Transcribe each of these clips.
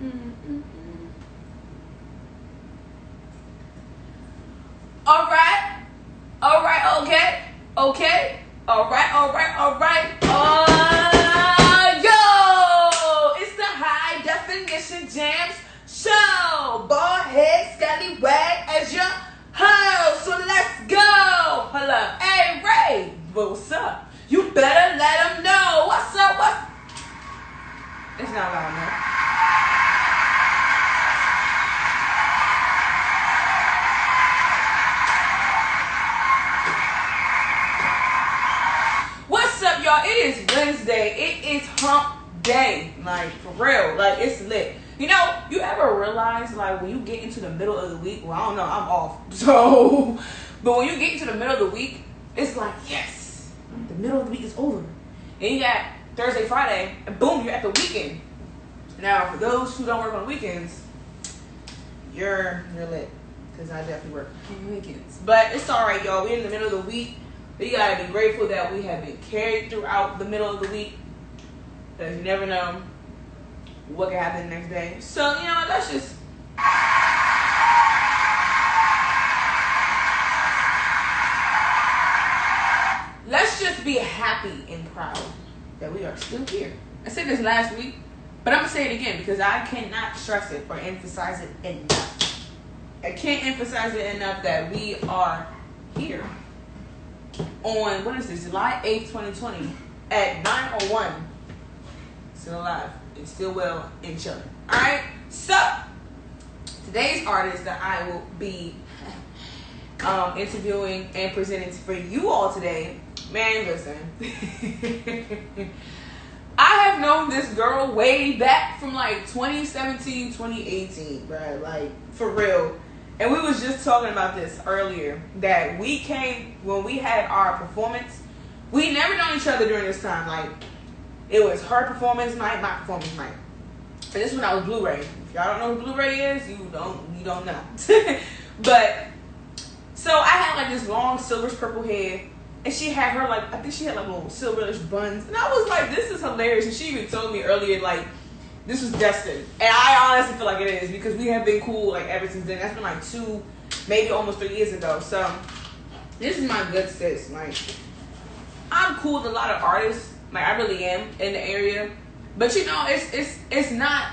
Alright, okay. Alright. Yo! It's the high definition Jamz show. Bald head, scallywag as your host. So let's go. Hello. Hey, R.A.E. What's up? You better let them know. What's up? It's not loud enough. Y'all, it is Wednesday. It is hump day. Like, for real. Like, it's lit. You know, you ever realize, like, when you get into the middle of the week, well, I don't know, I'm off. So, but when you get into the middle of the week, it's like, yes, the middle of the week is over. And you got Thursday, Friday, and boom, you're at the weekend. Now, for those who don't work on weekends, you're lit. Because I definitely work on weekends. But it's alright, y'all. We're in the middle of the week. We gotta be grateful that we have been carried throughout the middle of the week. Because you never know what can happen the next day. So, you know what, let's just be happy and proud that we are still here. I said this last week, but I'm gonna say it again because I cannot stress it or emphasize it enough. I can't emphasize it enough that we are here. On, what is this, July 8th, 2020 at 9:01. Still alive and still well and chilling. Alright, so today's artist that I will be interviewing and presenting for you all today, man, listen. I have known this girl way back from like 2017, 2018, bruh, like for real. And we was just talking about this earlier, that we came, when we had our performance, we never known each other during this time. Like, it was her performance night, my performance night. And this when I was Blu-ray. If y'all don't know who Blu-ray is, you don't know. But, so I had like this long silverish purple hair, and she had her like, I think she had like little silverish buns. And I was like, this is hilarious. And she even told me earlier, like, this was destined. And I honestly feel like it is because we have been cool like ever since then. That's been like 2, maybe almost 3 years ago. So this is my good sis. Like, I'm cool with a lot of artists. Like, I really am in the area. But you know, it's not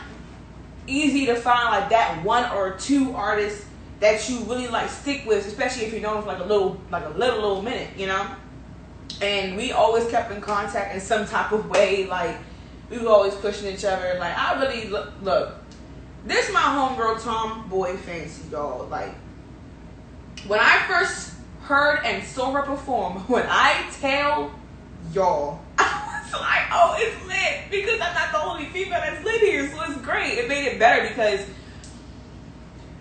easy to find like that 1 or 2 artists that you really like stick with, especially if you know them for like a little minute, you know? And we always kept in contact in some type of way, like we were always pushing each other. Like, I really, look, this my homegirl Tomboy Fancy, y'all. Like, when I first heard and saw her perform, when I tell y'all, I was like, oh, it's lit. Because I'm not the only female that's lit here, so it's great. It made it better because,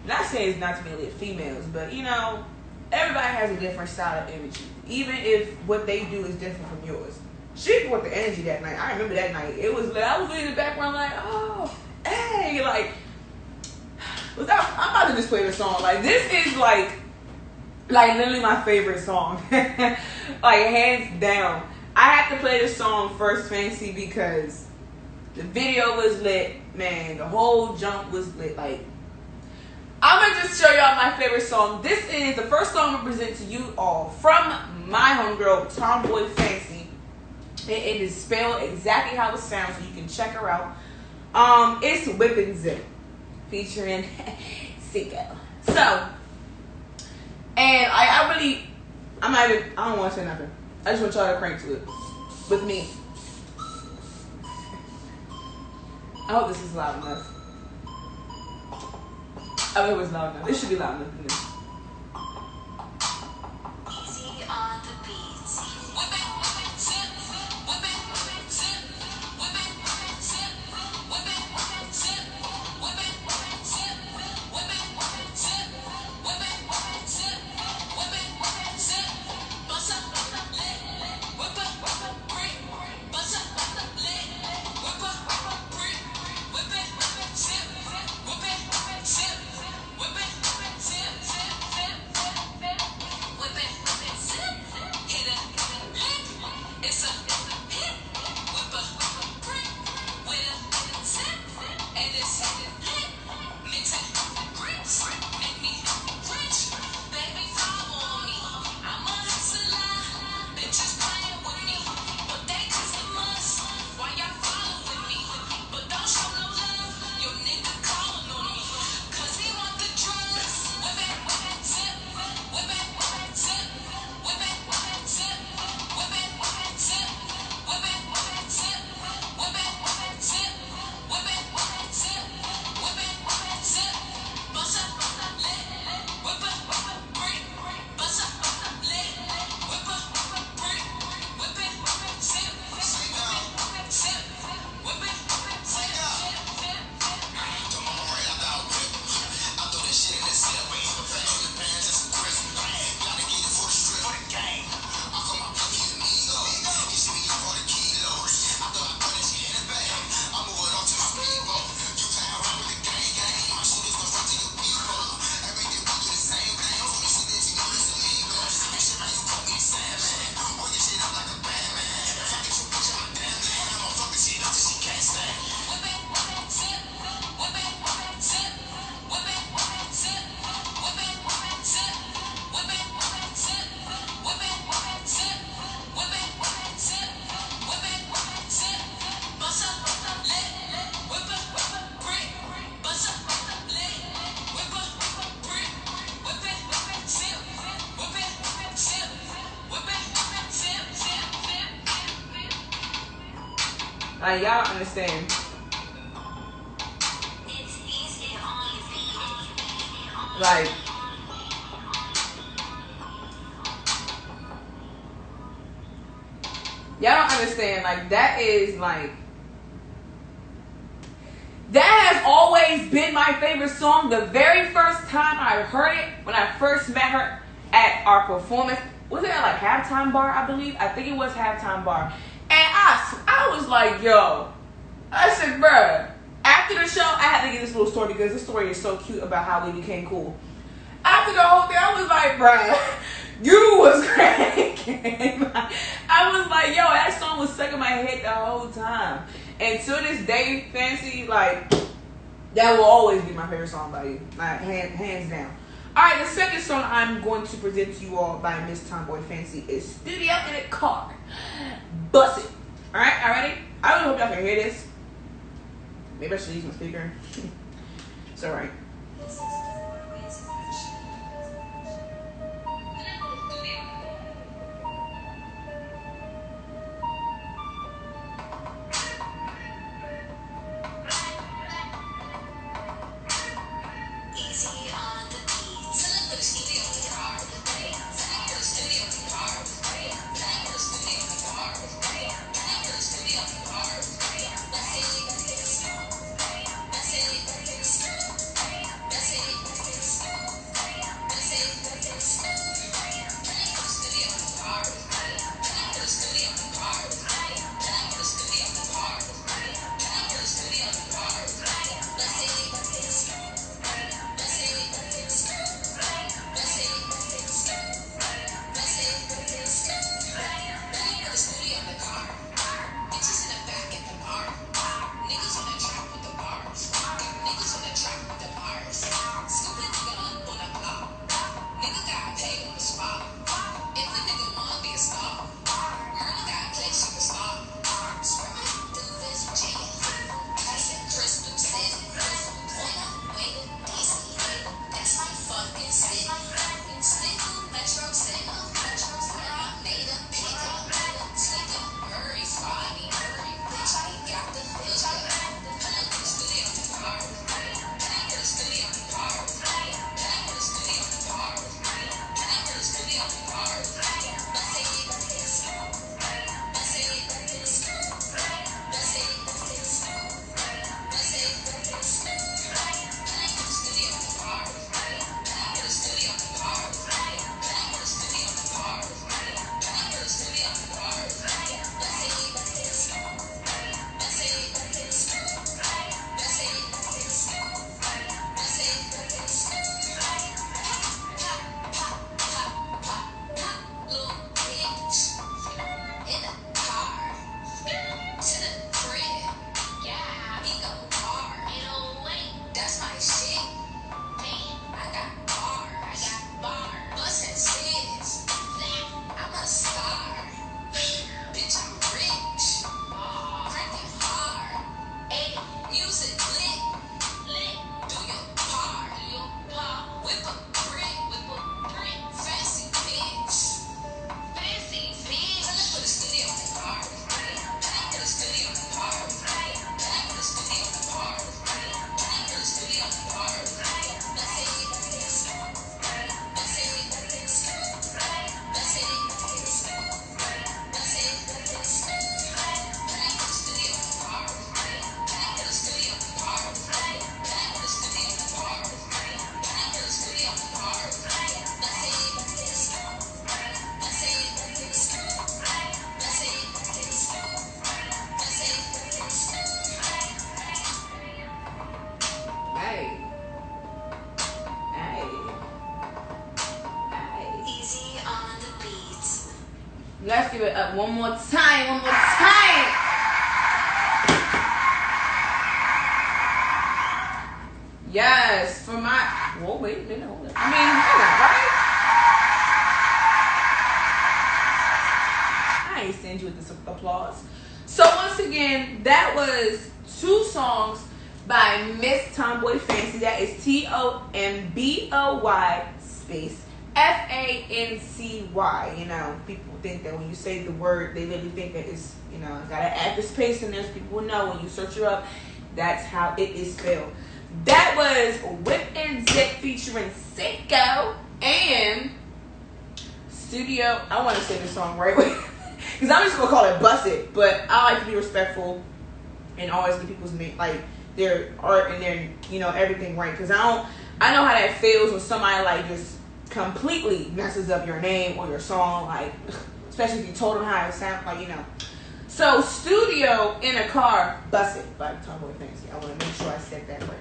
not saying it's not to be lit females, but, you know, everybody has a different style of energy. Even if what they do is different from yours. She brought the energy that night. I remember that night. It was like, I was in the background like, oh, hey, like, I'm about to just play the song. Like, this is like literally my favorite song. Like, hands down. I have to play this song first, Fancy, because the video was lit, man. The whole jump was lit. Like, I'm gonna just show y'all my favorite song. This is the first song I present to you all from my homegirl, Tomboy Fancy. It is spelled exactly how it sounds, so you can check her out. It's Whippin' Zip, featuring Sicko. So, and I don't want to say nothing. I just want y'all to crank to it with me. I hope this is loud enough. I hope it was loud enough. It should be loud enough. Like, y'all don't understand. Like, y'all don't understand. Like, that is like, that has always been my favorite song. The very first time I heard it, when I first met her at our performance, was it at like Halftime Bar, I believe? I think it was Halftime Bar. And I was like, yo, I said, bruh, after the show, I had to get this little story because this story is so cute about how we became cool. After the whole thing, I was like, bruh, you was cracking. I was like, yo, that song was stuck in my head the whole time. And to this day, Fancy, like, that will always be my favorite song by you. Like, hands down. Alright, the second song I'm going to present to you all by Miss Tomboy Fancy is Studio in a Car. Bust it. Alright, all ready? I really hope y'all can hear this. Maybe I should use my speaker. It's alright. Let's give it up one more time. One more time. Yes, for my. Whoa, wait a minute. Hold on. I mean, hold on, right? I ain't send you with this applause. So once again, that was 2 songs by Miss Tomboy Fancy. That is TOMBOY space Fancy. You know, people think that when you say the word, they literally think that it's, you know, gotta add the space in there so people know when you search her up, that's how it is spelled. That was Whip and Zip featuring Cinco and Studio. I want to say the song right because I'm just gonna call it Bust It, but I like to be respectful and always get people's name, like their art and their, you know, everything right. Because I know how that feels when somebody like just completely messes up your name or your song, like especially if you told them how it sounds, like, you know. So Studio in a Car, Bust It by Tomboy Fancy. I want to make sure I said that right.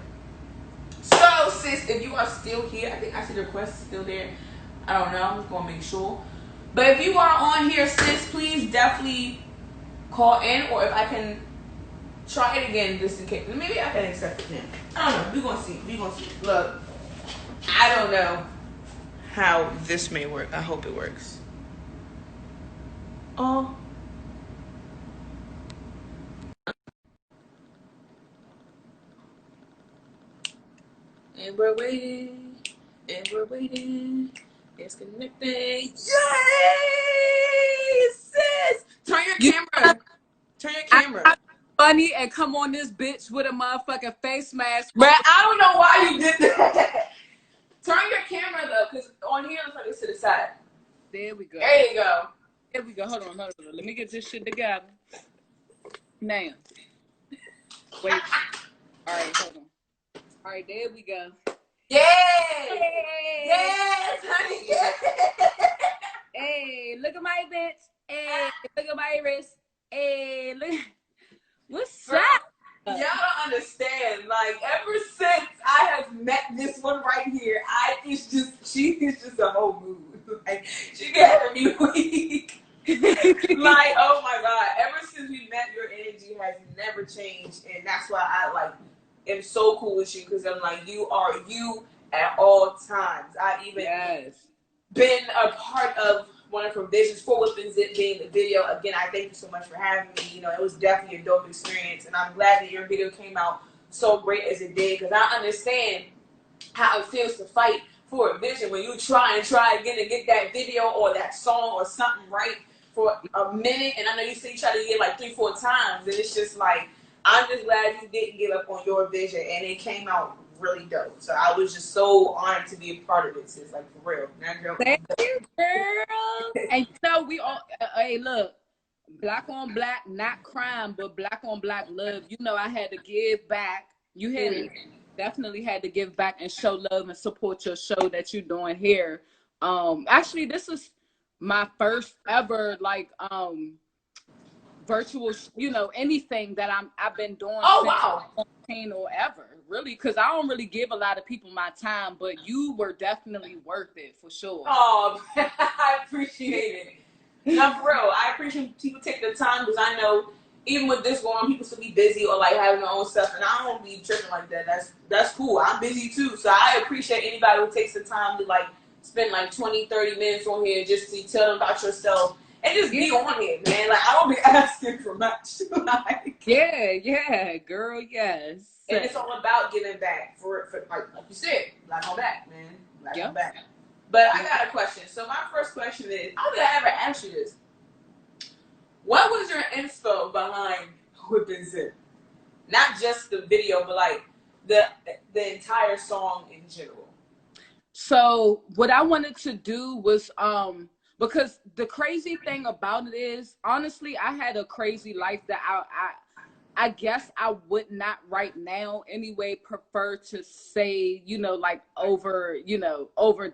So sis, if you are still here, I think I see the request still there. I don't know. I'm just gonna make sure. But if you are on here, sis, please definitely call in, or if I can try it again just in case. Maybe I can accept it now. I don't know. We're gonna see. We're gonna see. Look, I don't know how this may work. I hope it works. Oh. And we're waiting. And we're waiting. It's connecting. Yay! Sis! Turn your camera. Turn your camera. Funny and come on this bitch with a motherfucking face mask. But I don't know why you did that. Turn your camera though, because on here looks like it's to the side. There we go. There you go. There we go. Hold on. Let me get this shit together. Now. Wait. All right, hold on. All right, there we go. Yes! Hey. Yes, honey. Yes. Hey, look at my bitch. Hey, look at my wrist. Hey, look. What's Girl, up? y'all don't understand. Like, ever since I have met this one right here, she is just a whole mood. Like, she get every week. Like, oh my God. Ever since we met, your energy has never changed. And that's why I, like, am so cool with you. Because I'm like, you are you at all times. I even been a part of one of her visions for Whip and Zip being the video. Again, I thank you so much for having me. You know, it was definitely a dope experience, and I'm glad that your video came out so great as it did, because I understand how it feels to fight for a vision when you try again to get that video or that song or something right for a minute, and I know you said you try to get like 3-4 times, and it's just like, I'm just glad you didn't give up on your vision, and it came out really dope. So I was just so honored to be a part of this. It's like, for real. Thank you, girl. And you know, we all, hey, look, black on black, not crime, but black on black love. You know, I had to give back. You had definitely had to give back and show love and support your show that you're doing here. Actually, this is my first ever like virtual, you know, anything that I've been doing since 14 or ever, really, because I don't really give a lot of people my time, but you were definitely worth it for sure. Oh, I appreciate it. Now, for real, I appreciate people taking the time, because I know even with this going on, people still be busy or like having their own stuff, and I don't be tripping like that. That's cool. I'm busy too, so I appreciate anybody who takes the time to like spend like 20-30 minutes on here just to tell them about yourself. And just be on here, man. Like, I don't be asking for much. Like, yeah, girl, yes. And it's all about giving back for like you said, black on back, man. Black on back. But I got a question. So my first question is, I don't think I ever asked you this. What was your inspo behind Whip and Zip? Not just the video, but like the entire song in general. So what I wanted to do was because the crazy thing about it is, honestly, I had a crazy life that I guess I would not right now anyway prefer to say, you know, like over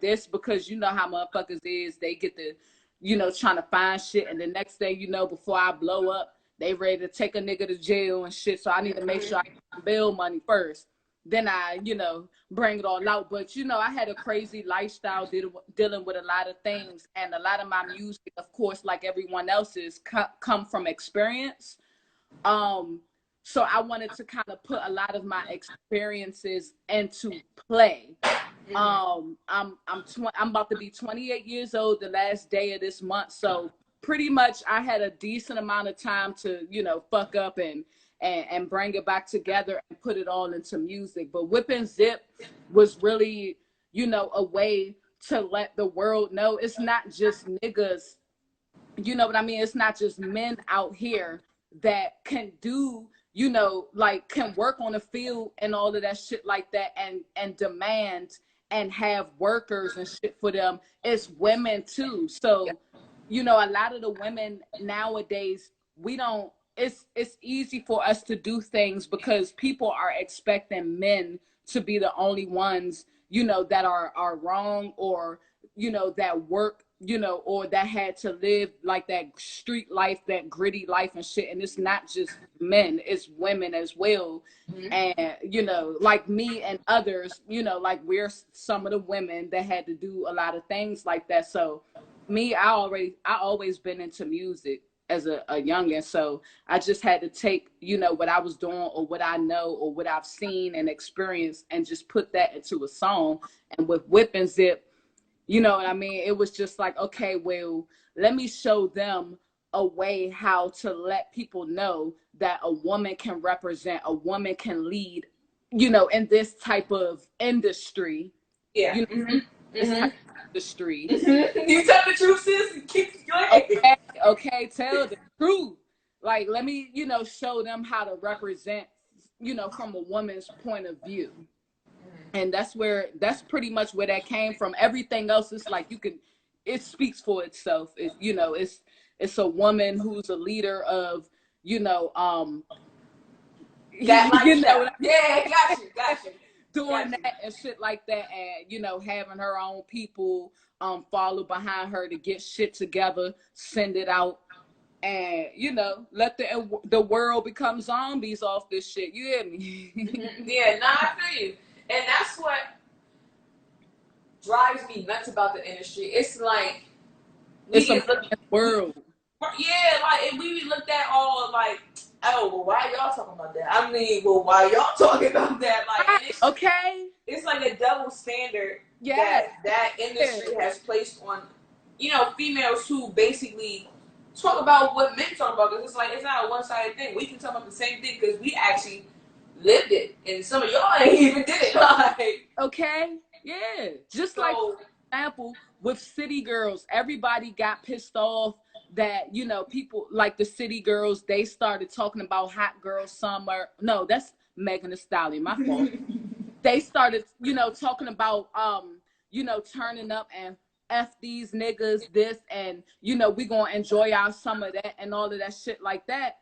this, because you know how motherfuckers is, they get the, you know, trying to find shit, and the next thing you know, before I blow up, they ready to take a nigga to jail and shit. So I need to make sure I get my bail money first. Then I, you know, bring it all out. But, you know, I had a crazy lifestyle dealing with a lot of things. And a lot of my music, of course, like everyone else's, come from experience. So I wanted to kind of put a lot of my experiences into play. I'm about to be 28 years old the last day of this month. So pretty much I had a decent amount of time to, you know, fuck up and bring it back together and put it all into music. But Whip and Zip was really, you know, a way to let the world know it's not just niggas, you know what I mean? It's not just men out here that can do, you know, like can work on the field and all of that shit like that, and demand and have workers and shit for them. It's women too. So, you know, a lot of the women nowadays, we don't, it's easy for us to do things because people are expecting men to be the only ones, you know, that are wrong, or, you know, that work, you know, or that had to live like that street life, that gritty life and shit. And it's not just men, it's women as well. Mm-hmm. And, you know, like me and others, you know, like we're some of the women that had to do a lot of things like that. So me, I always been into music as a youngin'. So I just had to take, you know, what I was doing or what I know or what I've seen and experienced and just put that into a song. And with Whip and Zip, you know what I mean? It was just like, okay, well, let me show them a way how to let people know that a woman can represent, a woman can lead, you know, in this type of industry. Yeah. You know, mm-hmm. This mm-hmm. type of industry. Mm-hmm. You tell the truth, sis. Okay, tell the truth. Like, let me, you know, show them how to represent, you know, from a woman's point of view. And that's pretty much where that came from. Everything else is like, it speaks for itself. It, you know, it's a woman who's a leader of, you know, that you know, yeah, got you. Doing that and shit like that, and, you know, having her own people follow behind her to get shit together, send it out, and, you know, let the world become zombies off this shit. You hear me? Mm-hmm. Yeah, nah, I feel you. And that's what drives me nuts about the industry. It's like it's a world. Yeah, like, if we looked at all like, oh, well, why y'all talking about that? I mean, well, why y'all talking about that? Like, it's like a double standard that industry has placed on, you know, females who basically talk about what men talk about. Because it's like, it's not a one-sided thing. We can talk about the same thing because we actually lived it, and some of y'all ain't even did it. Like, okay, yeah, just so, like, for example, with City Girls, everybody got pissed off that, you know, people like the City Girls, they started talking about Hot Girl Summer. No, that's Megan Thee Stallion, my fault. They started, you know, talking about you know, turning up and F these niggas, this, and, you know, we gonna enjoy our summer, that, and all of that shit like that.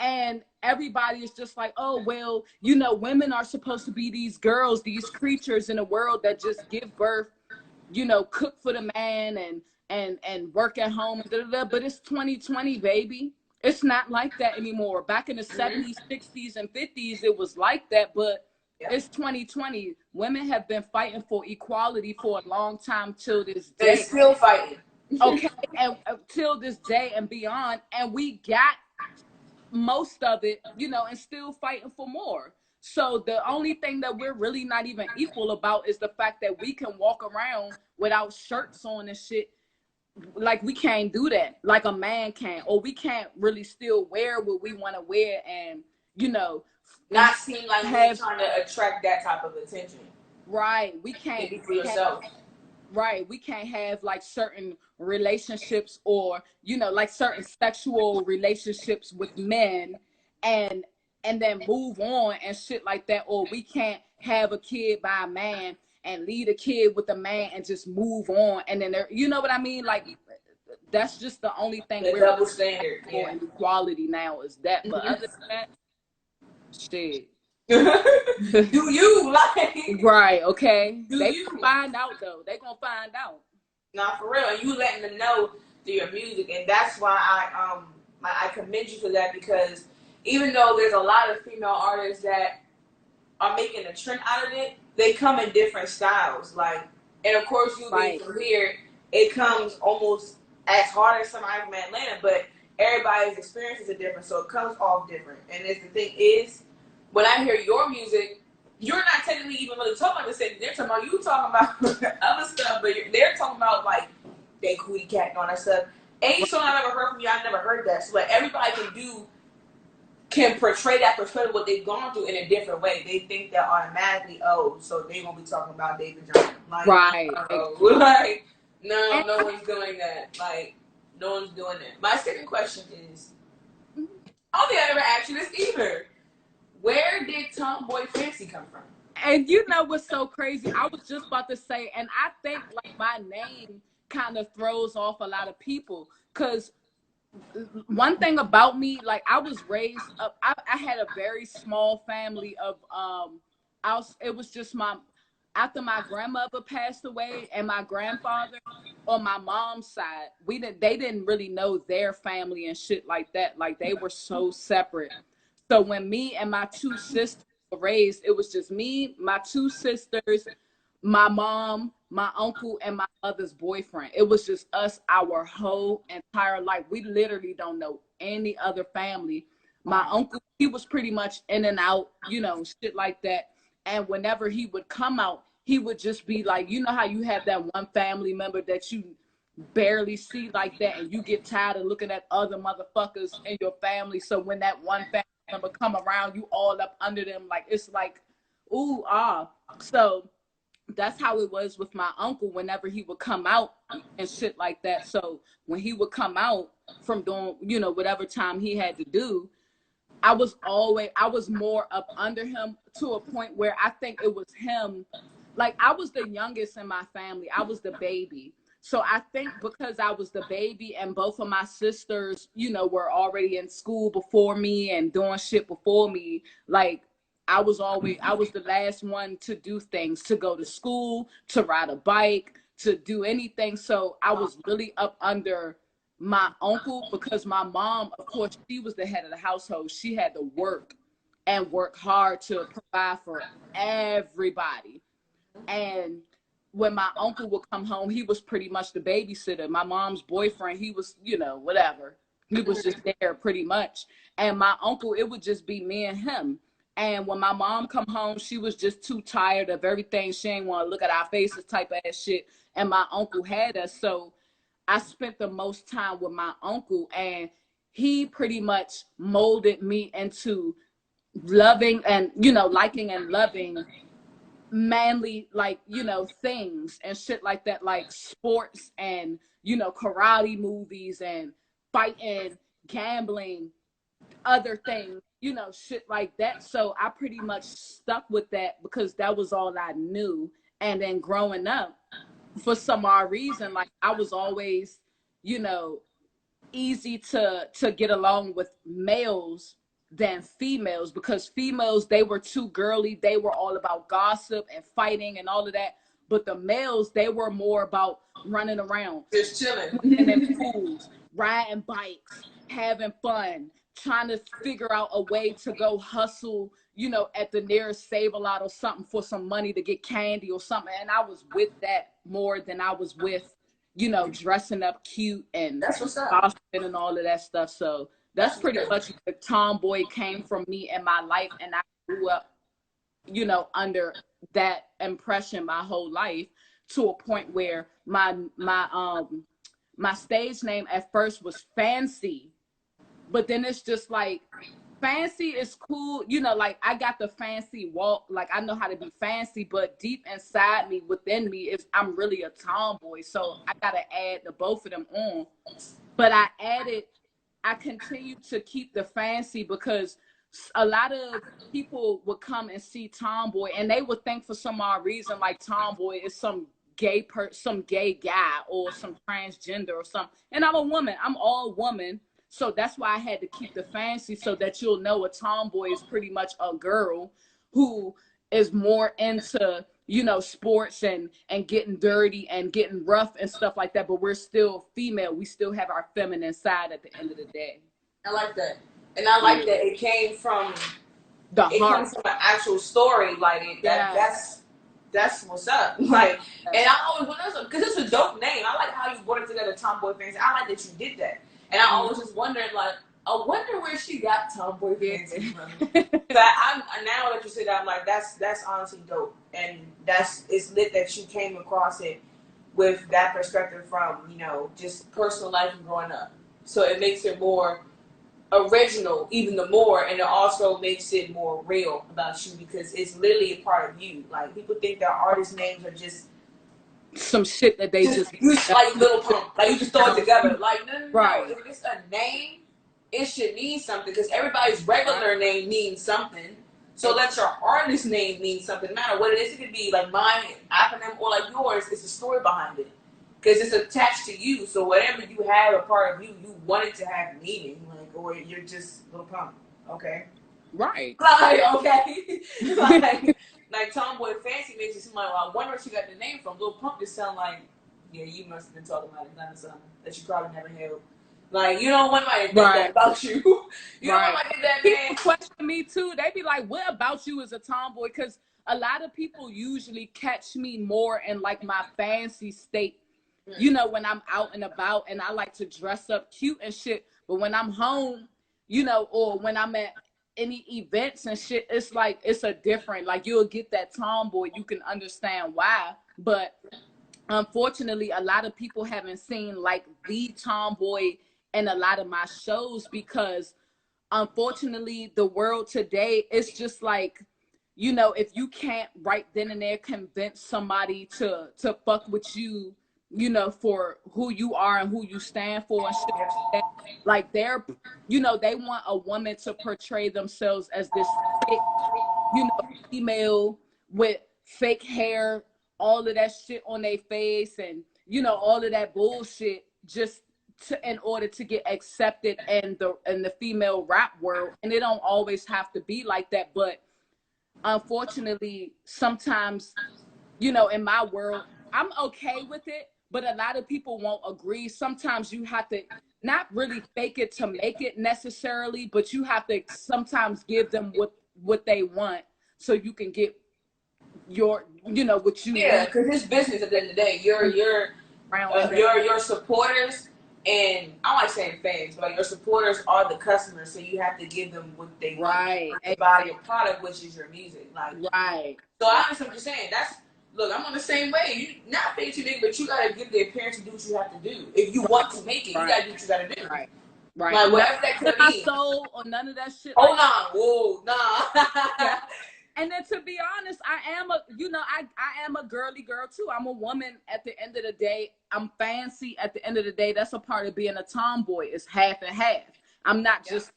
And everybody is just like, oh, well, you know, women are supposed to be these girls, these creatures in a world that just give birth, you know, cook for the man and work at home, but it's 2020, baby. It's not like that anymore. Back in the 70s, 60s, and 50s, it was like that, but it's 2020. Women have been fighting for equality for a long time till this day. They're still fighting. Okay, and till this day and beyond, and we got most of it, you know, and still fighting for more. So the only thing that we're really not even equal about is the fact that we can walk around without shirts on and shit. Like, we can't do that like a man can, or we can't really still wear what we want to wear, and, you know, not seem like we're trying to attract that type of attention. Right. We can't be for yourself. Right. We can't have like certain relationships, or, you know, like certain sexual relationships with men and then move on and shit like that. Or we can't have a kid by a man and lead a kid with a man and just move on. And then, you know what I mean? Like, that's just the only thing we're double standard for equality now is that. But other than that, shit. Do you like? Right, okay. They gonna find out though. They gonna find out. Nah, for real. And you letting them know through your music, and that's why I commend you for that, because even though there's a lot of female artists that are making a trend out of it, they come in different styles. Like, and of course, you being from here, it comes almost as hard as somebody from Atlanta, but everybody's experiences are different, so it comes off different. And the thing is, when I hear your music, you're not technically even really talking about the same. They're talking about, you talking about other stuff, but they're talking about like they cootie cat and all that stuff. Any song I've ever heard from you, I've never heard that. So like, everybody can do can portray that perspective, what they've gone through in a different way. They think that automatically, oh, so they gonna be talking about David Johnson. Like, right. Like, no, And no one's doing that. Like, no one's doing that. My second question is, I don't think I ever asked you this either. Where did Tomboy Fancy come from? And you know what's so crazy? I was just about to say, and I think like my name kind of throws off a lot of people, because one thing about me, like I was raised up, I had a very small family of it was just after my grandmother passed away and my grandfather on my mom's side, they didn't really know their family and shit like that. Like they were so separate. So when me and my two sisters were raised, it was just me, my two sisters, my mom, my uncle, and my mother's boyfriend. It was just us our whole entire life. We literally don't know any other family. My uncle, he was pretty much in and out, you know, shit like that. And whenever he would come out, he would just be like, you know how you have that one family member that you barely see like that, and you get tired of looking at other motherfuckers in your family. So when that one family member come around, you all up under them. Like, it's like, ooh, ah. So that's how it was with my uncle whenever he would come out and shit like that. So when he would come out from doing, you know, whatever time he had to do, I was more up under him, to a point where I think it was him. Like, I was the youngest in my family. I was the baby. So I think because I was the baby and both of my sisters, you know, were already in school before me and doing shit before me, like, I was the last one to do things, to go to school, to ride a bike, to do anything. So I was really up under my uncle, because my mom, of course, she was the head of the household. She had to work and work hard to provide for everybody. And when my uncle would come home, he was pretty much the babysitter. My mom's boyfriend, he was, you know, whatever. He was just there pretty much. And my uncle, it would just be me and him. And when my mom come home, she was just too tired of everything. She ain't want to look at our faces type of ass shit. And my uncle had us. So I spent the most time with my uncle, and he pretty much molded me into loving and, you know, liking and loving manly, like, you know, things and shit like that, like sports and, you know, karate movies and fighting, gambling, other things, you know, shit like that. So I pretty much stuck with that because that was all I knew. And then growing up, for some odd reason, like I was always, you know, easy to get along with males than females, because females, they were too girly. They were all about gossip and fighting and all of that. But the males, they were more about running around, just chilling in their pools, riding bikes, having fun, trying to figure out a way to go hustle, you know, at the nearest Save-A-Lot or something for some money to get candy or something. And I was with that more than I was with, you know, dressing up cute and that's what's up, gossiping and all of that stuff. So that's pretty much the tomboy came from me in my life. And I grew up, you know, under that impression my whole life, to a point where my stage name at first was Fancy. But then it's just like, fancy is cool, you know, like I got the fancy walk, like I know how to be fancy, but deep inside me, within me, is I'm really a tomboy. So I gotta add the both of them on. But I continued to keep the fancy because a lot of people would come and see tomboy and they would think for some odd reason like tomboy is some some gay guy or some transgender or something. And I'm a woman, I'm all woman. So that's why I had to keep the fancy, so that you'll know a tomboy is pretty much a girl who is more into, you know, sports and getting dirty and getting rough and stuff like that. But we're still female. We still have our feminine side at the end of the day. I like that. And I like that it came from the heart. It comes from an actual story. Like, that's what's up. Like, and I always, because it's a dope name. I like how you brought it together, Tomboy Fancy. I like that you did that. And I always just wondered, like, I wonder where she got Tomboy Fancy from. I'm now that you said that, I'm like, that's honestly dope, and it's lit that you came across it with that perspective from, you know, just personal life and growing up. So it makes it more original even the more, and it also makes it more real about you because it's literally a part of you. Like people think that artist names are just some shit that they just like Little Pump, like you just throw it together. Like no. Right. If it's a name, it should mean something because everybody's regular name means something. So let your artist name mean something. No matter what it is, it could be like mine, acronym, or like yours. It's a story behind it because it's attached to you. So whatever you have a part of you, you want it to have meaning. Like, or you're just Little Pump, okay? Right. Like, okay. like Tomboy Fancy makes it seem like, well, I wonder where she got the name from. Little Pump just sound like, yeah, you must have been talking about it, not something that you probably never held. Like, you don't want somebody to think that about you. You don't want somebody to think that, man. People question me too. They be like, what about you as a tomboy? Because a lot of people usually catch me more in like my fancy state, you know, when I'm out and about and I like to dress up cute and shit. But when I'm home, you know, or when I'm at any events and shit, it's like, it's a different, like you'll get that tomboy. You can understand why. But unfortunately, a lot of people haven't seen like the tomboy in a lot of my shows because unfortunately the world today is just like, you know, if you can't right then and there convince somebody to fuck with you, you know, for who you are and who you stand for and shit, like they're, you know, they want a woman to portray themselves as this thick, you know, female with fake hair, all of that shit on their face, and you know, all of that bullshit just in order to get accepted in the female rap world. And it don't always have to be like that, but unfortunately sometimes, you know, in my world I'm okay with it, but a lot of people won't agree. Sometimes you have to not really fake it to make it necessarily, but you have to sometimes give them what they want so you can get your, you know, what you want. Because it's business at the end of the day. Your supporters, and I don't like saying fans, but like your supporters are the customers, so you have to give them what they want to buy your product, which is your music. Like, so I understand what you're saying. Look, I'm on the same way. You not fake to nigga, but you gotta give the appearance to do what you have to do. If you want to make it, you gotta do what you gotta do. Right. Like whatever that could be. Soul or none of that shit. Oh like, nah, yeah. And then to be honest, I am a girly girl too. I'm a woman at the end of the day. I'm fancy at the end of the day. That's a part of being a tomboy. It's half and half. I'm not just,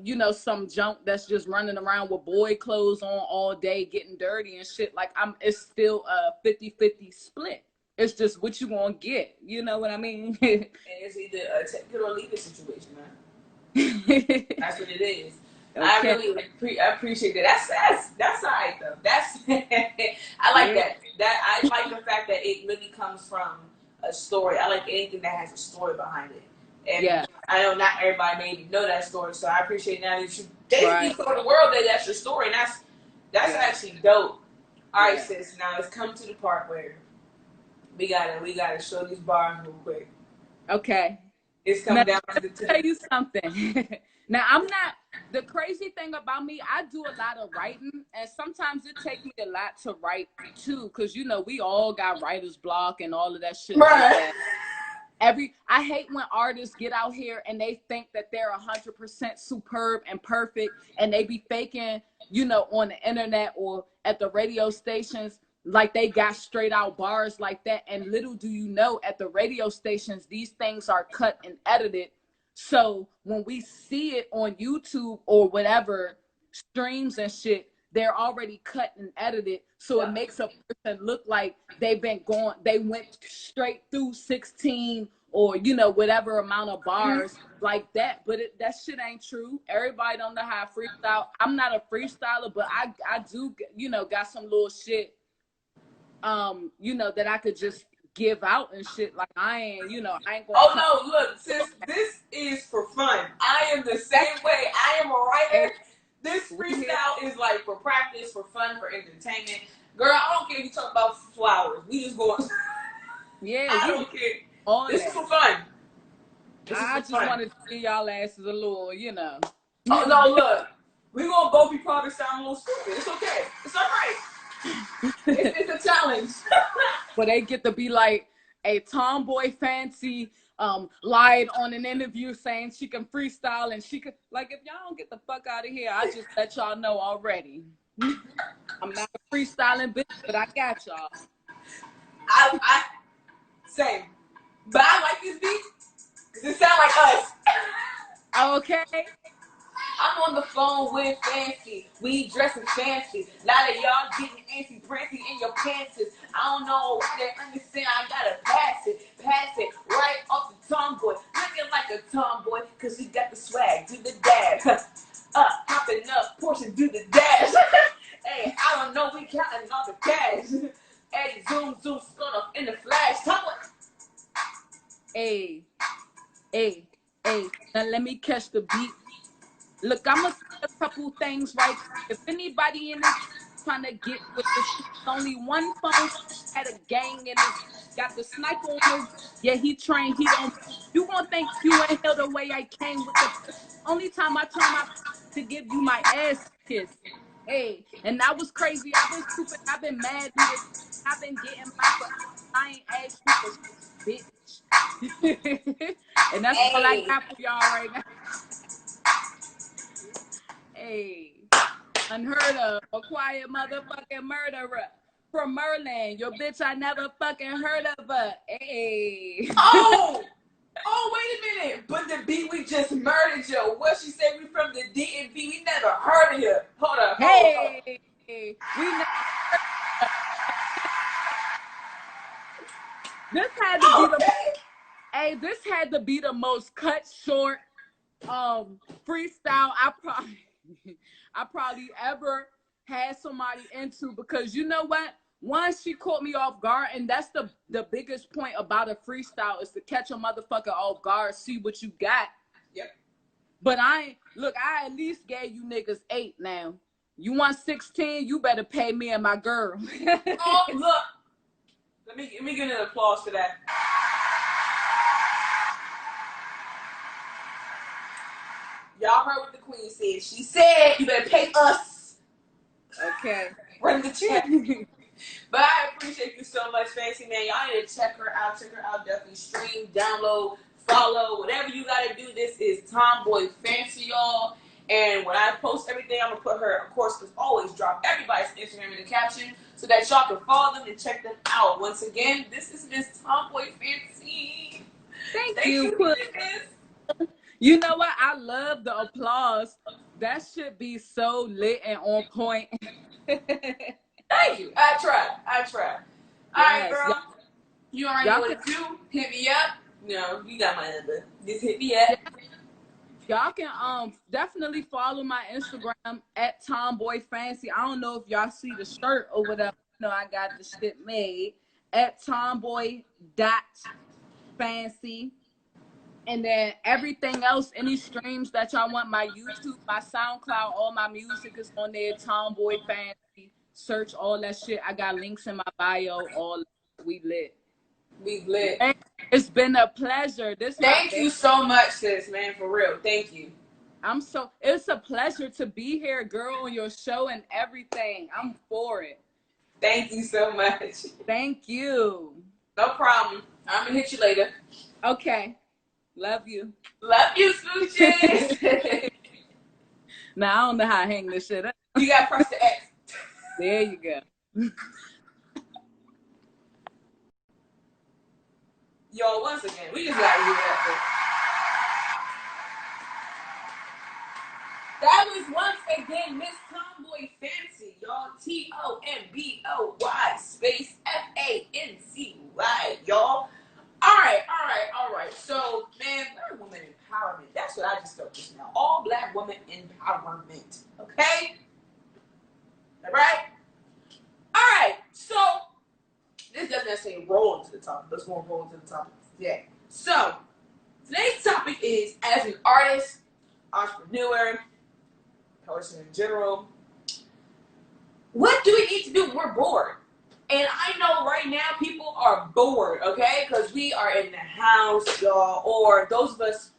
you know, some junk that's just running around with boy clothes on all day, getting dirty and shit. Like it's still a 50-50 split. It's just what you gonna get. You know what I mean? And it's either a take it or leave it situation, man. That's what it is. Okay. I really appreciate that. That's all right though. I like that. I like the fact that it really comes from a story. I like anything that has a story behind it. And I know not everybody maybe know that story, so I appreciate now that you basically told the world that that's your story, and that's actually dope. All right, sis. Now let's come to the part where we gotta show these bars real quick. Okay. It's coming down to the tell you something. Now, I'm not, the crazy thing about me, I do a lot of writing, and sometimes it takes me a lot to write too, because, you know, we all got writer's block and all of that shit. Right. Like that. I hate when artists get out here and they think that they're 100% superb and perfect, and they be faking, you know, on the internet or at the radio stations, like they got straight out bars like that. And little do you know, at the radio stations, these things are cut and edited. So when we see it on YouTube or whatever streams and shit, they're already cut and edited. So it makes a person look like they went straight through 16 or, you know, whatever amount of bars like that. But that shit ain't true. Everybody don't know how to freestyle. I'm not a freestyler, but I do, you know, got some little shit, you know, that I could just give out and shit. Like I ain't gonna. Oh no, look, sis, this is for fun. I am the same way. I am a writer. This freestyle is like for practice, for fun, for entertainment. Girl, I don't care if you talk about flowers. We just going. Yeah, I don't care. This is for fun. I just wanted to see y'all asses a little, you know. Oh no, look, we gonna both be probably sound a little stupid. It's okay. It's all right. It's a challenge. But they get to be like a Tomboy Fancy lied on an interview saying she can freestyle and she could, like, if y'all don't get the fuck out of here, I just let y'all know already. I'm not a freestyling bitch, but I got y'all. I same. But I like this beat because it sounds like us. Okay. I'm on the phone with Fancy. We dressing fancy. A lot of y'all getting antsy prancy in your pants. I don't know why they understand. I gotta pass it right off the tomboy. Looking like a tomboy, cause he got the swag. Do the dab. Hopping up, portion, do the dash. Hey, I don't know, we counting all the cash. Hey, zoom, spun off in the flash. Tomboy. Hey, now let me catch the beat. Look, I'm gonna say a couple things right. If anybody in this trying to get with this, only one phone had a gang in his, got the sniper on his. Yeah, he trained. He don't. You gonna think you ain't held the way I came with the. Only time I turn my to give you my ass kiss. Hey, and that was crazy. I've been stupid. I've been mad. I've been getting my. I ain't asked you for shit, bitch. And that's all I got for y'all right now. Hey, unheard of, a quiet motherfucking murderer from Merlin. Your bitch, I never fucking heard of her. Hey. Oh, wait a minute. But the beat we just murdered you. What she said, we from the DMV. We never heard of you. Hold up. Hey, we never. This had to be the. Hey, this had to be the most cut short freestyle I probably ever had somebody into, because you know what? Once she caught me off guard, and that's the biggest point about a freestyle is to catch a motherfucker off guard, see what you got. Yep. But I at least gave you niggas 8 now. You want 16, you better pay me and my girl. Oh, look. Let me get an applause for that. Y'all heard what the queen said. She said, you better pay us. Okay. Run the check. But I appreciate you so much, Fancy, man. Y'all need to check her out. Definitely stream, download, follow, whatever you got to do. This is Tomboy Fancy, y'all. And when I post everything, I'm going to put her, of course, as always, drop everybody's Instagram in the caption so that y'all can follow them and check them out. Once again, this is Miss Tomboy Fancy. Thank you. You know what? I love the applause. That should be so lit and on point. Thank you. I try. All right, girl. You already know what to do. Hit me up. No, you got my number. Just hit me up. Y'all can definitely follow my Instagram at Tomboy Fancy. I don't know if y'all see the shirt over there. You know, I got the shit made at tomboy.fancy. And then everything else, any streams that y'all want, my YouTube, my SoundCloud, all my music is on there, Tomboy Fancy. Search all that shit. I got links in my bio. All we lit. And it's been a pleasure. Thank you so much, sis, man, for real. Thank you. It's a pleasure to be here, girl, on your show and everything. I'm for it. Thank you so much. Thank you. No problem. I'm gonna hit you later. Okay. Love you. Love you, smooches. Now, I don't know how to hang this shit up. You gotta press the X. There you go. Yo, once again, we just gotta give it up. That was once again Miss Tomboy Fancy, y'all. TOMBOY space FANCY, y'all. All right. So, man, black woman empowerment. That's what I just felt just now. All black woman empowerment. Okay? All right? All right. So, this doesn't necessarily roll into the topic. Let's go roll into the topic today. So, today's topic is, as an artist, entrepreneur, person in general, what do we need to do when we're bored? And I know right now people are bored, okay? Because we are in the house, y'all. Or those of us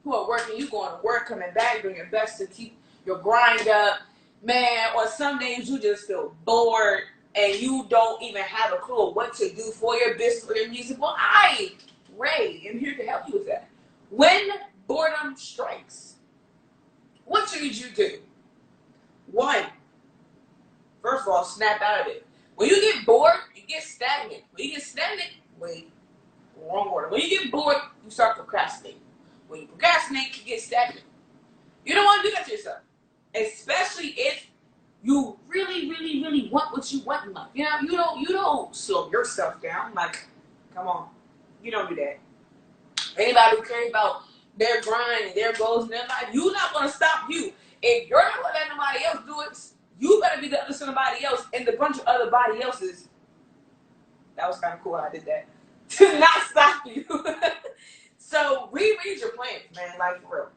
who are working, you going to work, coming back, doing your best to keep your grind up. Man, or some days you just feel bored and you don't even have a clue what to do for your business or your music. Well, R.A.E. I'm here to help you with that. When boredom strikes, what should you do? One, first of all, snap out of it. When you get bored, you get stagnant. When you get stagnant, wait, wrong order. When you get bored, you start procrastinating. When you procrastinate, you get stagnant. You don't want to do that to yourself, especially if you really, really, really want what you want in life. You know, you don't slow yourself down. Like, come on, you don't do that. Anybody who cares about their grind and their goals in their life, you're not gonna stop you. If you're not gonna let nobody else do it, you better be the other somebody else and the bunch of other body else's. That was kind of cool how I did that. To not stop you. So reread your plans, man. Like, for real.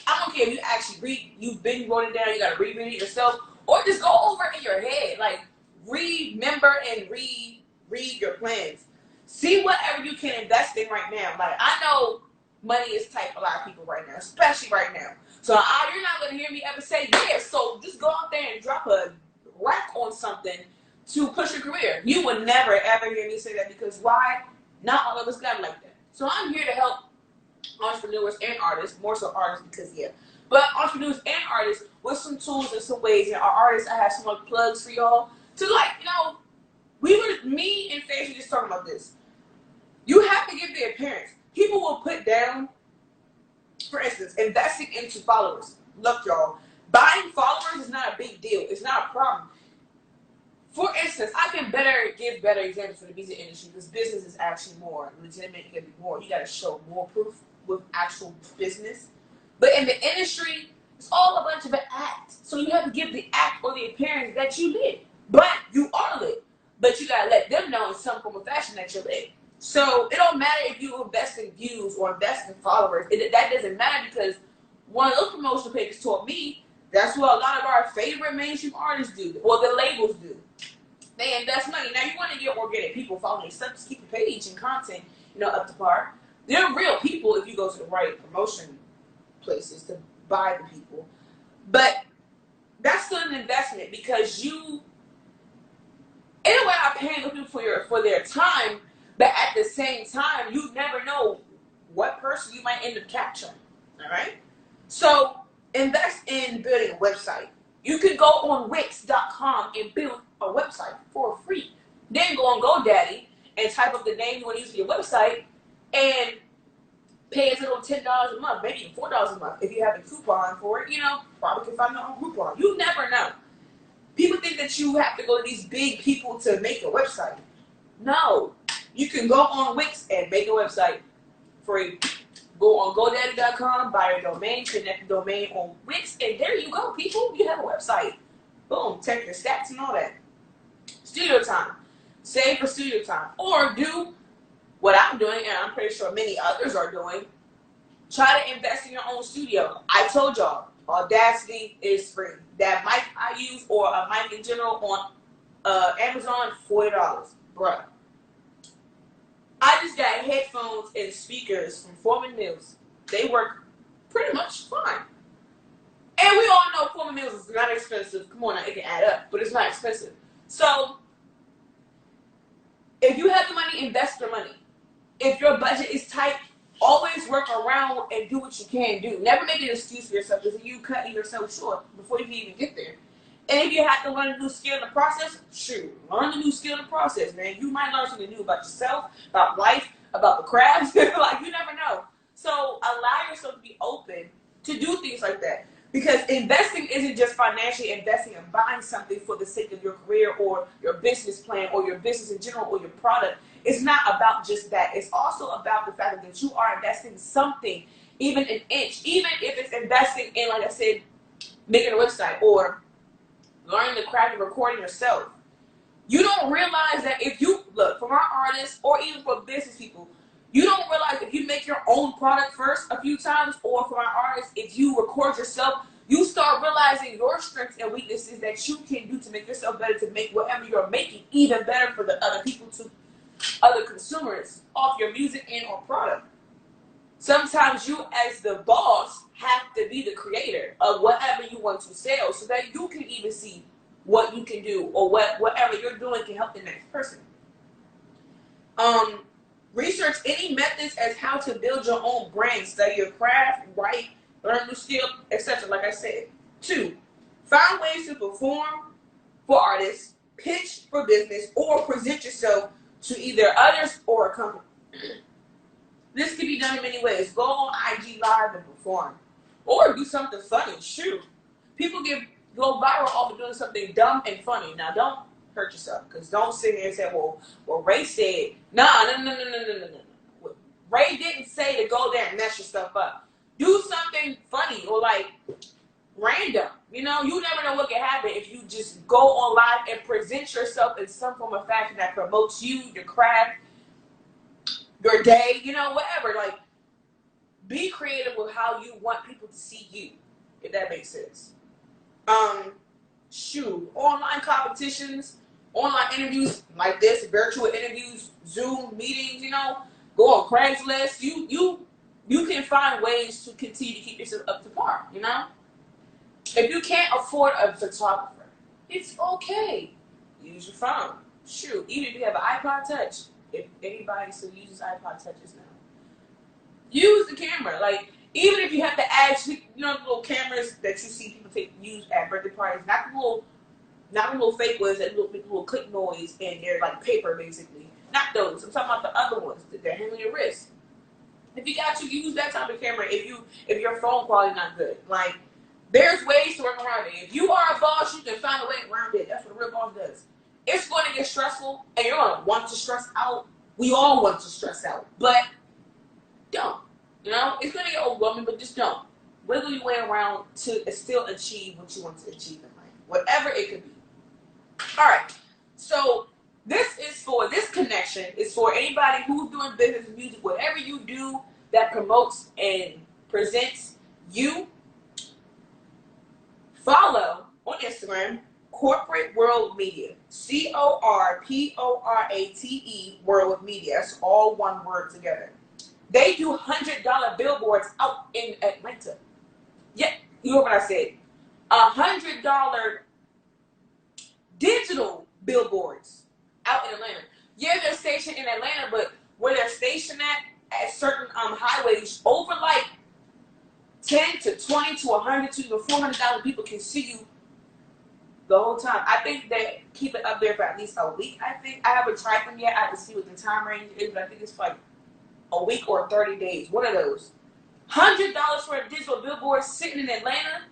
I don't care if you actually you've been wrote it down, you gotta reread it yourself, or just go over it in your head. Like, remember and read your plans. See whatever you can invest in right now. Like, I know money is tight for a lot of people right now, especially right now. So you're not gonna hear me ever say, yeah, so just go out there and drop a rack on something to push your career. You would never ever hear me say that, because why? Not all of us got like that. So I'm here to help entrepreneurs and artists, more so artists because but entrepreneurs and artists with some tools and some ways. And our artists, I have some more plugs for y'all to, like, me and Fancy just talking about this. You have to give the appearance. People will put down, for instance, investing into followers. Look, y'all, buying followers is not a big deal. It's not a problem. For instance, I can give better examples for the music industry, because business is actually more legitimate. You got to show more proof with actual business. But in the industry, it's all a bunch of an act. So you have to give the act or the appearance that you lit. But you are lit. But you got to let them know in some form of fashion that you're lit. So it don't matter if you invest in views or invest in followers. That doesn't matter, because one of those promotional pages taught me that's what a lot of our favorite mainstream artists do, or the labels do. They invest money. Now, you want to get organic people following your stuff, just keep your page and content, up to par. They're real people if you go to the right promotion places to buy the people. But that's still an investment, because you, in a way, are paying looking for their time, but at the same time, you never know what person you might end up capturing. All right? So invest in building a website. You could go on Wix.com and build a website for free. Then go on GoDaddy and type up the name you want to use for your website and pay a little $10 a month, maybe even $4 a month if you have a coupon for it. Probably can find your own coupon. You never know. People think that you have to go to these big people to make a website. No. You can go on Wix and make a website free. Go on GoDaddy.com, buy a domain, connect the domain on Wix, and there you go, people. You have a website. Boom, check your stats and all that. Studio time. Save for studio time. Or do what I'm doing, and I'm pretty sure many others are doing. Try to invest in your own studio. I told y'all, Audacity is free. That mic I use, or a mic in general, on Amazon, $40. Bruh. I just got headphones and speakers from Foreman Mills. They work pretty much fine. And we all know Foreman Mills is not expensive. Come on now, it can add up, but it's not expensive. So, if you have the money, invest your money. If your budget is tight, always work around and do what you can do. Never make an excuse for yourself, because you cutting yourself short before you can even get there. And if you have to learn a new skill in the process, shoot, learn a new skill in the process, man. You might learn something new about yourself, about life, about the craft. Like, you never know. So allow yourself to be open to do things like that. Because investing isn't just financially investing and buying something for the sake of your career or your business plan or your business in general or your product. It's not about just that. It's also about the fact that you are investing something, even an inch, even if it's investing in, like I said, making a website or learning the craft of recording yourself. You don't realize that if you, look, from our artists or even for business people, you don't realize if you make your own product first a few times, or for our artists, if you record yourself, you start realizing your strengths and weaknesses that you can do to make yourself better, to make whatever you're making even better for the other people, to other consumers off your music and or product. Sometimes you, as the boss, have to be the creator of whatever you want to sell, so that you can even see what you can do, or whatever you're doing can help the next person. Research any methods as how to build your own brand. Study your craft, write, learn new skill, etc. Like I said. 2, find ways to perform for artists, pitch for business, or present yourself to either others or a company. This can be done in many ways. Go on IG Live and perform. Or do something funny. Shoot. People go viral off of doing something dumb and funny. Now, don't hurt yourself. Because don't sit here and say, well, R.A.E said, no. R.A.E didn't say to go there and mess your stuff up. Do something funny or like random. You know, you never know what can happen if you just go on live and present yourself in some form of fashion that promotes you, your craft, your day, you know, whatever. Like, be creative with how you want people to see you, if that makes sense. Shoot, online competitions, online interviews like this, virtual interviews, Zoom meetings, you know, go on Craigslist. You can find ways to continue to keep yourself up to par, you know? If you can't afford a photographer, it's okay. Use your phone. Shoot, even if you have an iPod Touch, if anybody still uses iPod Touches now, use the camera. Like, even if you have to add, you know, the little cameras that you see people use at birthday parties, not the little fake ones that make little click noise and they're like paper basically. Not those. I'm talking about the other ones that they're handling your wrist. If you got to use that type of camera, if your phone quality not good, like, there's ways to work around it. If you are a boss, you can find a way around it. That's what a real boss does. It's going to get stressful, and you're going to want to stress out. We all want to stress out, but don't. You know, it's going to get overwhelming, but just don't. Wiggle your way around to still achieve what you want to achieve in life, whatever it could be. All right, so this connection is for anybody who's doing business, music, whatever you do that promotes and presents you. Follow on Instagram, Corporate World Media, CORPORATE World Media. That's all one word together. They do $100 billboards out in Atlanta. Yeah, you heard what I said. $100 digital billboards out in Atlanta. Yeah, they're stationed in Atlanta, but where they're stationed at certain highways, over like 10 to 20 to 100 to even 400,000 people can see you the whole time. I think they keep it up there for at least a week. I think I haven't tried them yet. I have to see what the time range is, but I think it's like a week or 30 days. One of those. $100 for a digital billboard sitting in Atlanta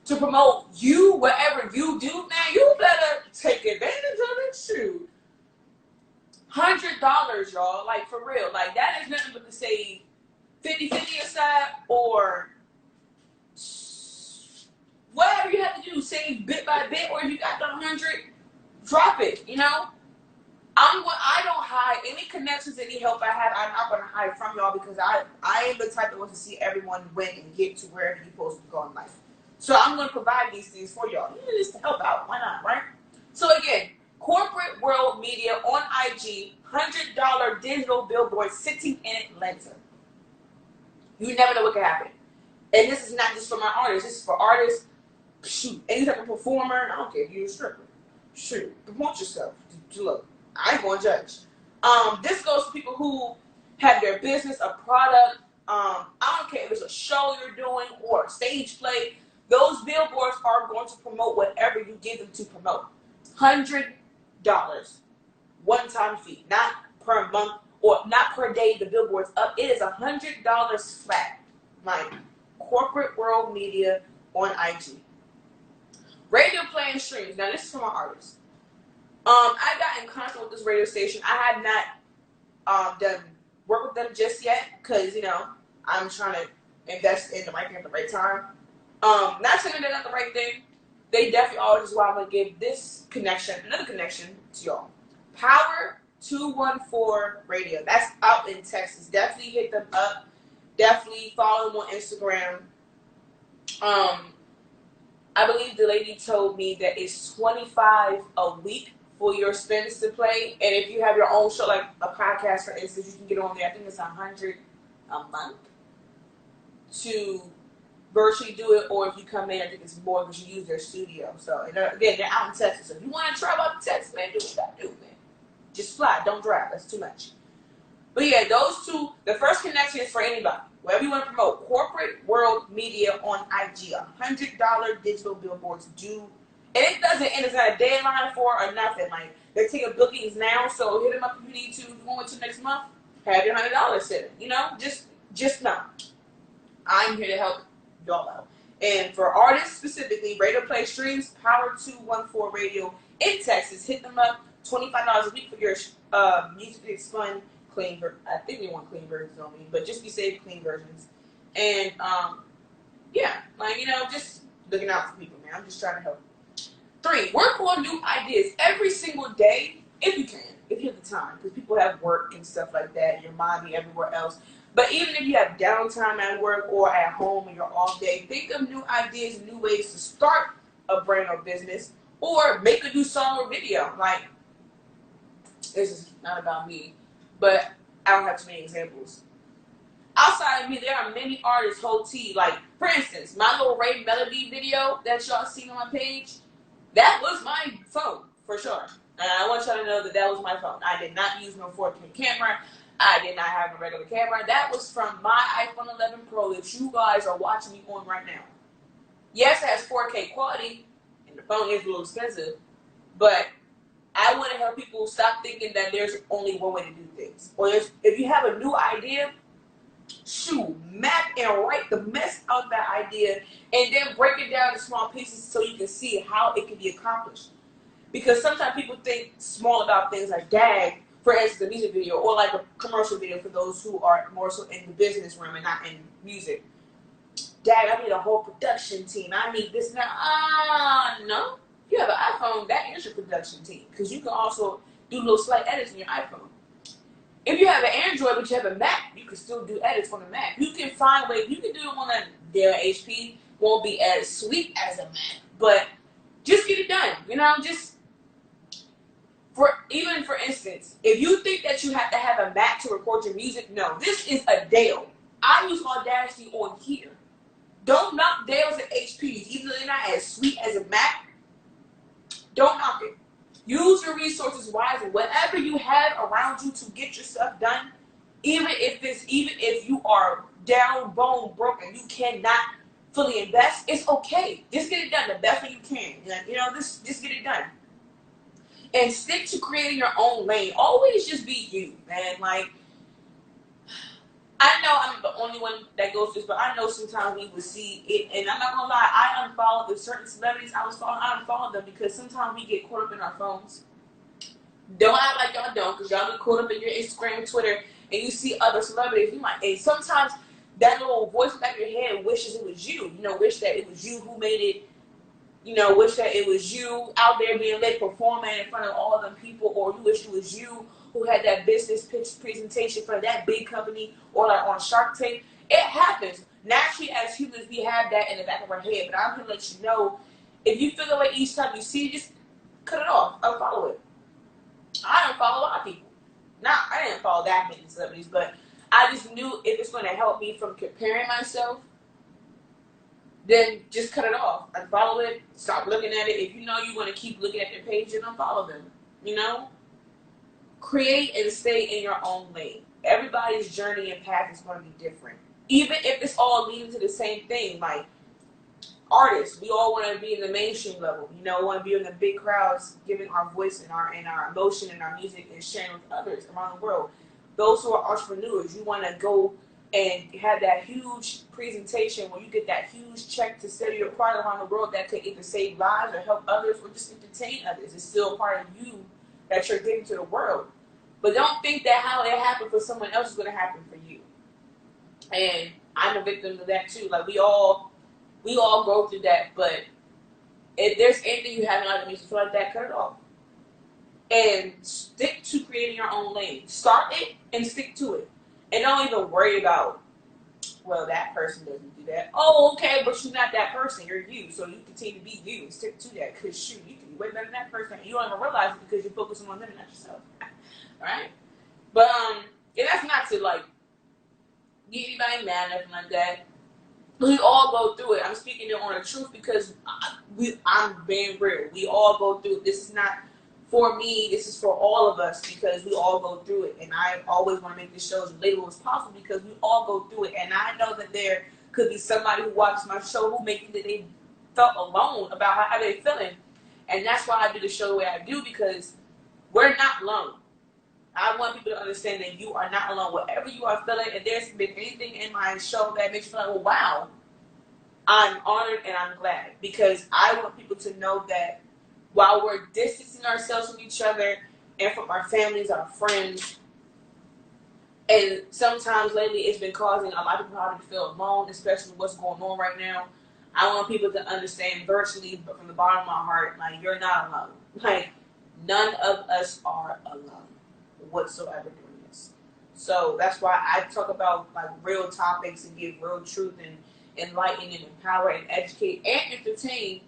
to promote you, whatever you do. Man, you better take advantage of it. Shoot. $100, y'all. Like, for real. Like, that is nothing but to save 50-50 aside, or whatever you have to do, save bit by bit, or if you got the 100, drop it, you know? I don't hide any connections, any help I have. I'm not going to hide from y'all, because I am the type that wants to see everyone win and get to wherever you're supposed to go in life. So I'm going to provide these things for y'all. Just to help out. Why not, right? So again, Corporate World Media on IG, $100 digital billboard sitting in Atlanta. You never know what can happen. And this is not just for my artists. This is for artists. Shoot, any type of performer. I don't care if you're a stripper. Shoot, promote yourself. Look, I ain't gonna judge. This goes to people who have their business, a product. I don't care if it's a show you're doing or a stage play. Those billboards are going to promote whatever you give them to promote. $100, one-time fee, not per month or not per day. The billboard's up. It is $100 flat. Like, Corporate World Media on IG. Radio play and streams. Now, this is for my artists. I got in contact with this radio station. I had not done work with them just yet, because, you know, I'm trying to invest in the right thing at the right time. Not saying they're not the right thing. They definitely are, which is why I'm going to give this connection, another connection to y'all. Power 214 Radio. That's out in Texas. Definitely hit them up. Definitely follow them on Instagram. I believe the lady told me that it's $25 a week for your spins to play. And if you have your own show, like a podcast, for instance, you can get on there. I think it's $100 a month to virtually do it. Or if you come in, I think it's more because you use their studio. So, and again, they're out in Texas. So if you want to travel out to Texas, man, do what you got to do, man. Just fly. Don't drive. That's too much. But yeah, those two, the first connection is for anybody. Wherever you want to promote corporate world media on IG, $100 digital billboards do. And it doesn't end. It's not a deadline for or nothing. Like, they're taking bookings now, so hit them up if you need to. If you want to next month, have your $100 set. You know, just know. I'm here to help y'all out. And for artists specifically, radio play streams, Power 214 Radio in Texas. Hit them up. $25 a week for your music is fun. Clean I think they want clean versions on me, but just be safe, clean versions. And yeah, like, you know, just looking out for people, man. I'm just trying to help. 3, work on new ideas every single day if you can, if you have the time, because people have work and stuff like that. Your mind be everywhere else. But even if you have downtime at work or at home and you're off day, think of new ideas and new ways to start a brand or business, or make a new song or video. Like, this is not about me, but I don't have too many examples. Outside of me, there are many artists, whole T. Like, for instance, my little R.A.E melody video that y'all seen on my page, that was my phone, for sure. And I want y'all to know that that was my phone. I did not use no 4K camera. I did not have a regular camera. That was from my iPhone 11 Pro that you guys are watching me on right now. Yes, it has 4K quality, and the phone is a little expensive, but I want to help people stop thinking that there's only one way to do things. Or if you have a new idea, shoot, map and write the mess out of that idea, and then break it down to small pieces so you can see how it can be accomplished. Because sometimes people think small about things like, dang, for instance, a music video or like a commercial video for those who are more so in the business realm and not in music. Dang, I need a whole production team. I need this now. No. You have an iPhone, that is your production team, because you can also do little slight edits on your iPhone. If you have an Android but you have a Mac, you can still do edits on the Mac. You can find ways. You can do it on a Dell HP. Won't be as sweet as a Mac, but just get it done. You know, just for instance, if you think that you have to have a Mac to record your music, no. This is a Dell. I use Audacity on here. Don't knock Dells and HPs, even though they're not as sweet as a Mac. Don't knock it. Use your resources wisely. Whatever you have around you to get your stuff done, even if you are down, bone, broken, you cannot fully invest, it's okay. Just get it done the best way you can. You know, just get it done. And stick to creating your own lane. Always just be you, man. Like, I know I'm the only one that goes through this, but I know sometimes we would see it, and I'm not gonna lie, I unfollowed the certain celebrities I was following. I unfollowed them because sometimes we get caught up in our phones. Don't act like y'all don't, because y'all get caught up in your Instagram and Twitter, and you see other celebrities. You might, and sometimes that little voice back in your head wishes it was you. You know, wish that it was you who made it. You know, wish that it was you out there being late performing in front of all them people, or you wish it was you who had that business pitch presentation for that big company, or like on Shark Tank. It happens. Naturally, as humans, we have that in the back of our head. But I'm going to let you know, if you feel the way each time you see it, just cut it off. Unfollow it. I don't follow a lot of people. I didn't follow that many celebrities, but I just knew if it's going to help me from comparing myself, then just cut it off. Unfollow it. Stop looking at it. If you know you want to keep looking at their page, then unfollow them. You know? Create and stay in your own lane. Everybody's journey and path is going to be different. Even if it's all leading to the same thing. Like, artists, we all want to be in the mainstream level. You know, want to be in the big crowds, giving our voice and our emotion and our music and sharing with others around the world. Those who are entrepreneurs, you want to go and have that huge presentation where you get that huge check to sell your product around the world that could either save lives or help others or just entertain others. It's still a part of you that you're giving to the world. But don't think that how it happened for someone else is going to happen for you. And I'm a victim of that too. Like, we all go through that. But if there's anything you haven't liked that makes you feel like that, cut it off. And stick to creating your own lane. Start it and stick to it. And don't even worry about, well, that person doesn't do that. Oh, okay, but you're not that person. You're you. So you continue to be you and stick to that. Because, shoot, you can be way better than that person. And you don't even realize it because you're focusing on them and not yourself. Right? But, and that's not to, like, get anybody mad or nothing like that. We all go through it. I'm speaking on the truth because I'm being real. We all go through it. This is not for me, this is for all of us because we all go through it. And I always want to make this show as relatable as possible because we all go through it. And I know that there could be somebody who watches my show who may think that they felt alone about how they're feeling. And that's why I do the show the way I do, because we're not alone. I want people to understand that you are not alone. Whatever you are feeling, and there's been anything in my show that makes you feel like, well, wow, I'm honored and I'm glad. Because I want people to know that while we're distancing ourselves from each other and from our families, our friends, and sometimes lately it's been causing a lot of people to feel alone, especially what's going on right now. I want people to understand virtually, but from the bottom of my heart, like, you're not alone. Like, none of us are alone whatsoever doing this. So that's why I talk about like real topics and give real truth and enlighten and empower and educate and entertain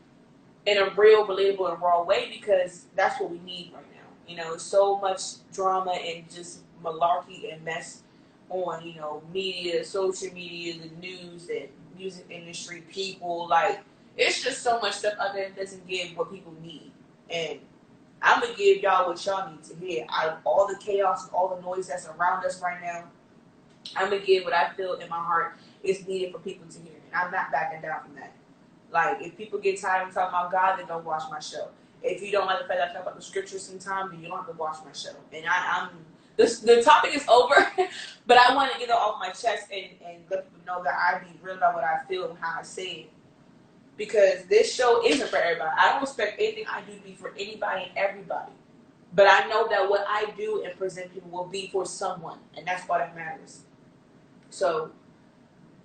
in a real, relatable, and raw way, because that's what we need right now. You know, so much drama and just malarkey and mess on, you know, media, social media, the news, the music industry, people. Like, it's just so much stuff out there that doesn't give what people need. And I'm going to give y'all what y'all need to hear. Out of all the chaos and all the noise that's around us right now, I'm going to give what I feel in my heart is needed for people to hear. And I'm not backing down from that. Like, if people get tired of talking about God, then don't watch my show. If you don't like the fact that I talk about the scriptures sometimes, then you don't have to watch my show. And the topic is over, but I want to get it off my chest and let people know that I be real about what I feel and how I say it. Because this show isn't for everybody. I don't expect anything I do to be for anybody and everybody. But I know that what I do and present people will be for someone. And that's why that matters. So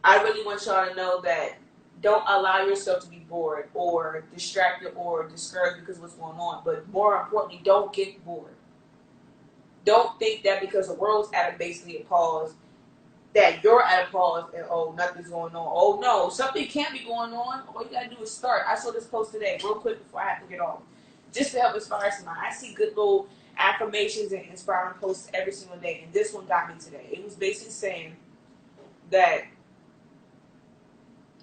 I really want y'all to know that don't allow yourself to be bored or distracted or discouraged because of what's going on. But more importantly, don't get bored. Don't think that because the world's at basically a pause, that you're at a pause and, oh, nothing's going on. Oh, no, something can be going on. All you got to do is start. I saw this post today real quick before I have to get off, just to help inspire somebody. I see good little affirmations and inspiring posts every single day, and this one got me today. It was basically saying that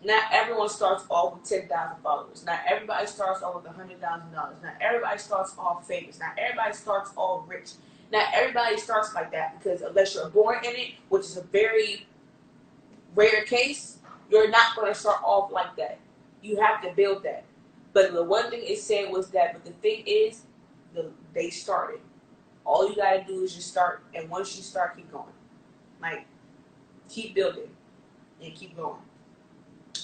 not everyone starts off with 10,000 followers. Not everybody starts off with $100,000. Not everybody starts off famous. Not everybody starts off rich. Not everybody starts like that, because unless you're born in it, which is a very rare case, you're not going to start off like that. You have to build that. But the one thing it said was that, but the thing is, they started. All you got to do is just start, and once you start, keep going. Like, keep building and keep going.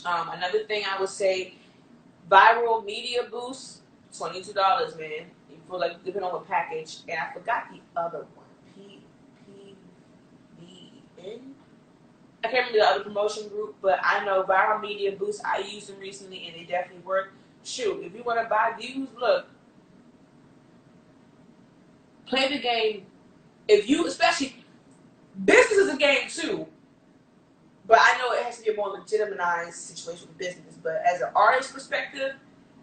Another thing I would say, viral media boost, $22, man. You feel like depending on what package. And I forgot the other one. PBN. I can't remember the other promotion group, but I know viral media boost. I used them recently, and they definitely work. Shoot, if you want to buy views, look, play the game. If you, especially, business is a game too. But I know it has to be a more legitimized situation with business. But as an artist perspective,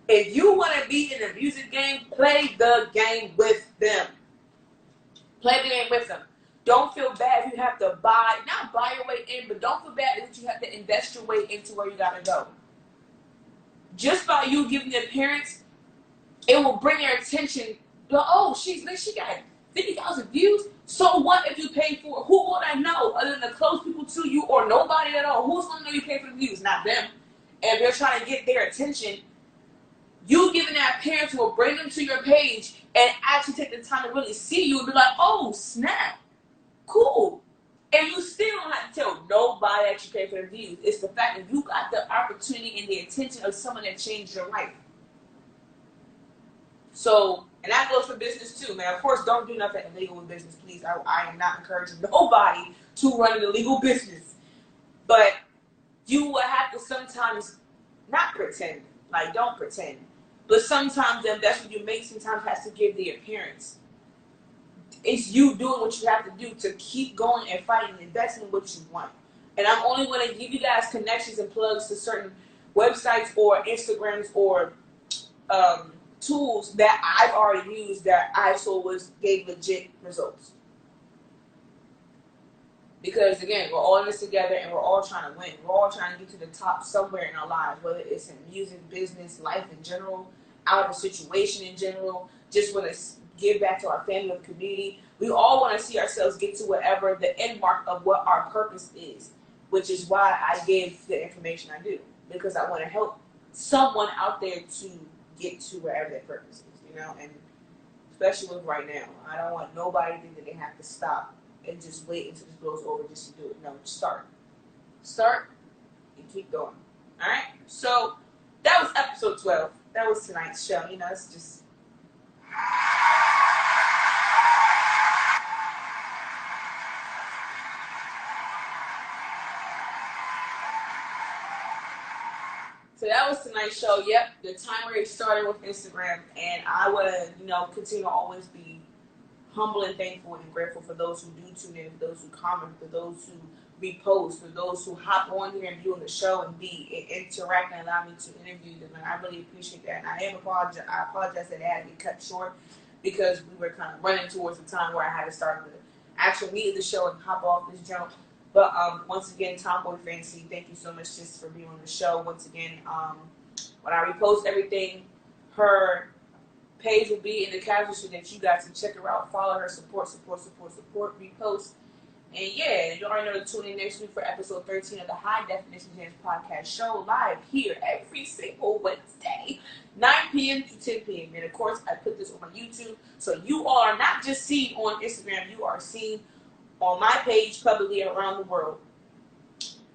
if you want to be in the music game, play the game with them. Play the game with them. Don't feel bad if you have to not buy your way in, but don't feel bad if you have to invest your way into where you got to go. Just by you giving the appearance, it will bring their attention. Oh, she got 50,000 views. So what if you pay for it? Who will I know other than the close people to you or nobody at all? Who's going to know you pay for the views? Not them. And if they're trying to get their attention, you giving that appearance will bring them to your page and actually take the time to really see you and be like, oh, snap. Cool. And you still don't have to tell nobody that you pay for the views. It's the fact that you got the opportunity and the attention of someone that changed your life. So, and that goes for business too, man. Of course, don't do nothing illegal in business, please. I am not encouraging nobody to run an illegal business. But you will have to sometimes not pretend. Like, don't pretend. But sometimes the investment you make sometimes has to give the appearance. It's you doing what you have to do to keep going and fighting and investing in what you want. And I'm only going to give you guys connections and plugs to certain websites or Instagrams or tools that I've already used that I saw gave legit results. Because again, we're all in this together and we're all trying to win. We're all trying to get to the top somewhere in our lives, whether it's in music, business, life in general, out of a situation in general, just want to give back to our family and community. We all want to see ourselves get to whatever the end mark of what our purpose is, which is why I give the information I do, because I want to help someone out there to get to wherever their purpose is, you know, and especially with right now. I don't want nobody to think that they have to stop and just wait until this blows over just to do it. No, just start. Start and keep going. All right? So that was episode 12. That was tonight's show. You know, it's just... So that was tonight's show. Yep, the time already started with Instagram, and I would, you know, continue to always be humble and thankful and grateful for those who do tune in, for those who comment, for those who repost, for those who hop on here and view on the show and interact and allow me to interview them. And I really appreciate that. And I apologize that it had to be cut short because we were kind of running towards the time where I had to start the actual meat of the show and hop off this jump. But once again, Tomboy Fancy, thank you so much just for being on the show. Once again, when I repost everything, her page will be in the caption so that you guys can check her out, follow her, support, repost. And yeah, you already know to tune in next week for episode 13 of the High Definition Jamz podcast show, live here every single Wednesday, 9 p.m. to 10 p.m. And of course, I put this on my YouTube, so you all are not just seen on Instagram, you are seen on my page publicly around the world.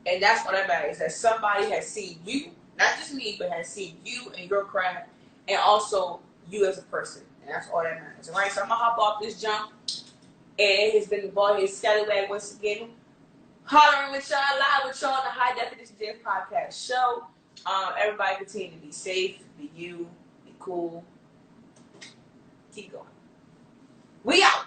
And that's what that matters, that somebody has seen you, not just me, but has seen you and your craft, and also you as a person. And that's all that matters. All right, so I'm going to hop off this jump. And it has been the ball head Scallywag once again, hollering with y'all, live with y'all on the High Definition Jamz podcast show. Everybody continue to be safe, be you, be cool. Keep going. We out.